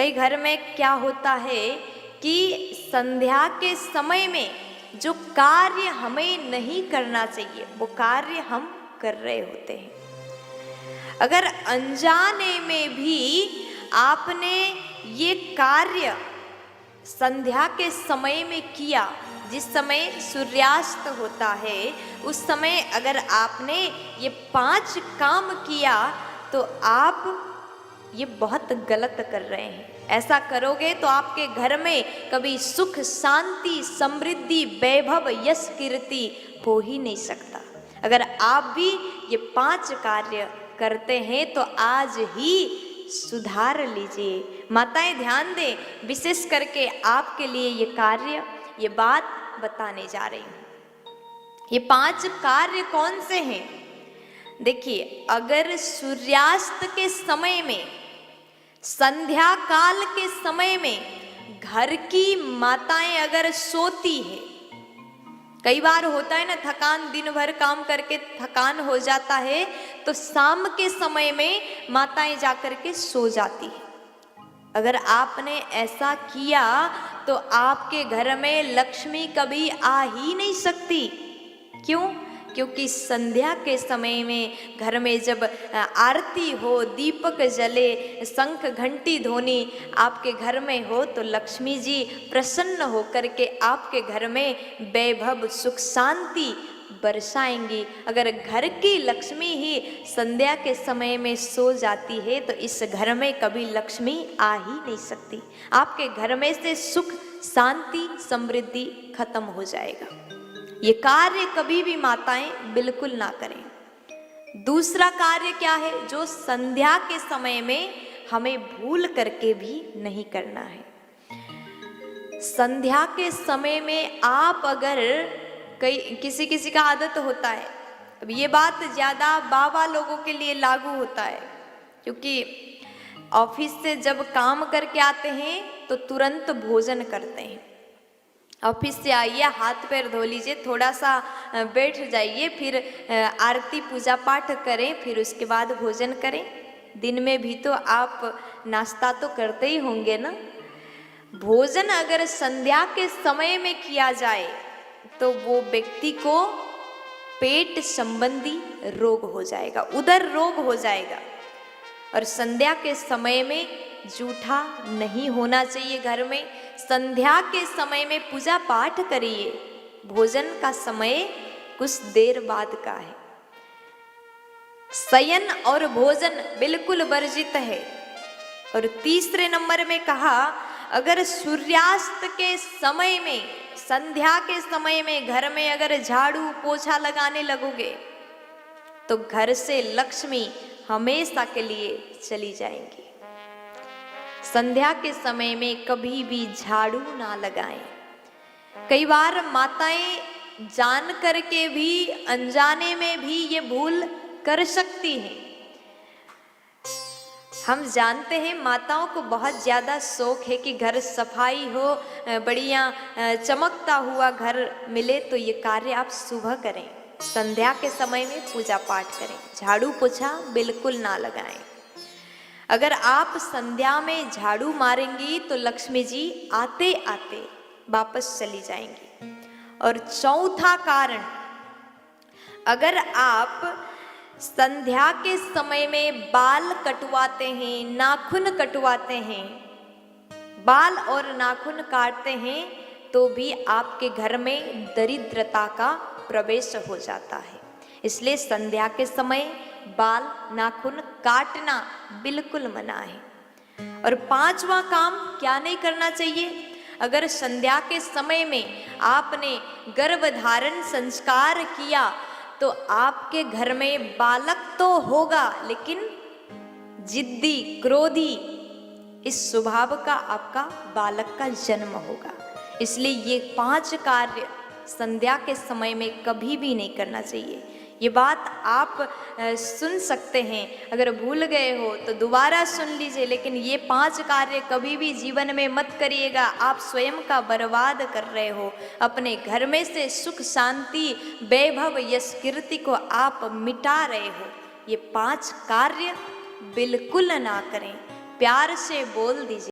कई घर में क्या होता है कि संध्या के समय में जो कार्य हमें नहीं करना चाहिए वो कार्य हम कर रहे होते हैं। अगर अनजाने में भी आपने ये कार्य संध्या के समय में किया, जिस समय सूर्यास्त होता है उस समय अगर आपने ये 5 काम किया तो आप ये बहुत गलत कर रहे हैं। ऐसा करोगे तो आपके घर में कभी सुख, शांति, समृद्धि, वैभव, यश, कीर्ति हो ही नहीं सकता। अगर आप भी ये 5 कार्य करते हैं तो आज ही सुधार लीजिए। माताएं ध्यान दें, विशेष करके आपके लिए ये कार्य, ये बात बताने जा रही हूँ। ये 5 कार्य कौन से हैं? देखिए, अगर सूर्यास्त के समय में, संध्या काल के समय में घर की माताएं अगर सोती है, कई बार होता है ना, थकान, दिन भर काम करके थकान हो जाता है तो शाम के समय में माताएं जाकर के सो जाती है। अगर आपने ऐसा किया तो आपके घर में लक्ष्मी कभी आ ही नहीं सकती। क्यों? क्योंकि संध्या के समय में घर में जब आरती हो, दीपक जले, शंख घंटी ध्वनि आपके घर में हो तो लक्ष्मी जी प्रसन्न होकर के आपके घर में वैभव, सुख, शांति बरसाएंगी। अगर घर की लक्ष्मी ही संध्या के समय में सो जाती है तो इस घर में कभी लक्ष्मी आ ही नहीं सकती। आपके घर में से सुख, शांति, समृद्धि खत्म हो जाएगा। ये कार्य कभी भी माताएं बिल्कुल ना करें। दूसरा कार्य क्या है जो संध्या के समय में हमें भूल करके भी नहीं करना है? संध्या के समय में आप अगर किसी का आदत होता है, अब ये बात ज़्यादा बाबा लोगों के लिए लागू होता है, क्योंकि ऑफिस से जब काम करके आते हैं तो तुरंत भोजन करते हैं। ऑफिस से आइए, हाथ पैर धो लीजिए, थोड़ा सा बैठ जाइए, फिर आरती पूजा पाठ करें, फिर उसके बाद भोजन करें। दिन में भी तो आप नाश्ता तो करते ही होंगे ना। भोजन अगर संध्या के समय में किया जाए तो वो व्यक्ति को पेट संबंधी रोग हो जाएगा, उदर रोग हो जाएगा। और संध्या के समय में जूठा नहीं होना चाहिए घर में। संध्या के समय में पूजा पाठ करिए। भोजन का समय कुछ देर बाद का है। शयन और भोजन बिल्कुल वर्जित है। और तीसरे नंबर में कहा, अगर सूर्यास्त के समय में, संध्या के समय में घर में अगर झाड़ू पोछा लगाने लगोगे तो घर से लक्ष्मी हमेशा के लिए चली जाएंगी। संध्या के समय में कभी भी झाड़ू ना लगाएं। कई बार माताएं जान करके भी, अनजाने में भी ये भूल कर सकती हैं। हम जानते हैं माताओं को बहुत ज़्यादा शौक है कि घर सफाई हो, बढ़िया चमकता हुआ घर मिले, तो ये कार्य आप सुबह करें। संध्या के समय में पूजा पाठ करें, झाड़ू पोछा बिल्कुल ना लगाएं। अगर आप संध्या में झाड़ू मारेंगी तो लक्ष्मी जी आते आते वापस चली जाएंगी। और चौथा कारण, अगर आप संध्या के समय में बाल कटवाते हैं, नाखून कटवाते हैं, बाल और नाखून काटते हैं तो भी आपके घर में दरिद्रता का प्रवेश हो जाता है। इसलिए संध्या के समय बाल, नाखून काटना बिल्कुल मना है। और 5वां काम क्या नहीं करना चाहिए? अगर संध्या के समय में आपने गर्भधारण संस्कार किया तो आपके घर में बालक तो होगा, लेकिन जिद्दी, क्रोधी, इस स्वभाव का आपका बालक का जन्म होगा। इसलिए ये 5 कार्य संध्या के समय में कभी भी नहीं करना चाहिए। ये बात आप सुन सकते हैं, अगर भूल गए हो तो दोबारा सुन लीजिए, लेकिन ये 5 कार्य कभी भी जीवन में मत करिएगा। आप स्वयं का बर्बाद कर रहे हो। अपने घर में से सुख, शांति, वैभव, यश, कीर्ति को आप मिटा रहे हो। ये 5 कार्य बिल्कुल ना करें। प्यार से बोल दीजिए।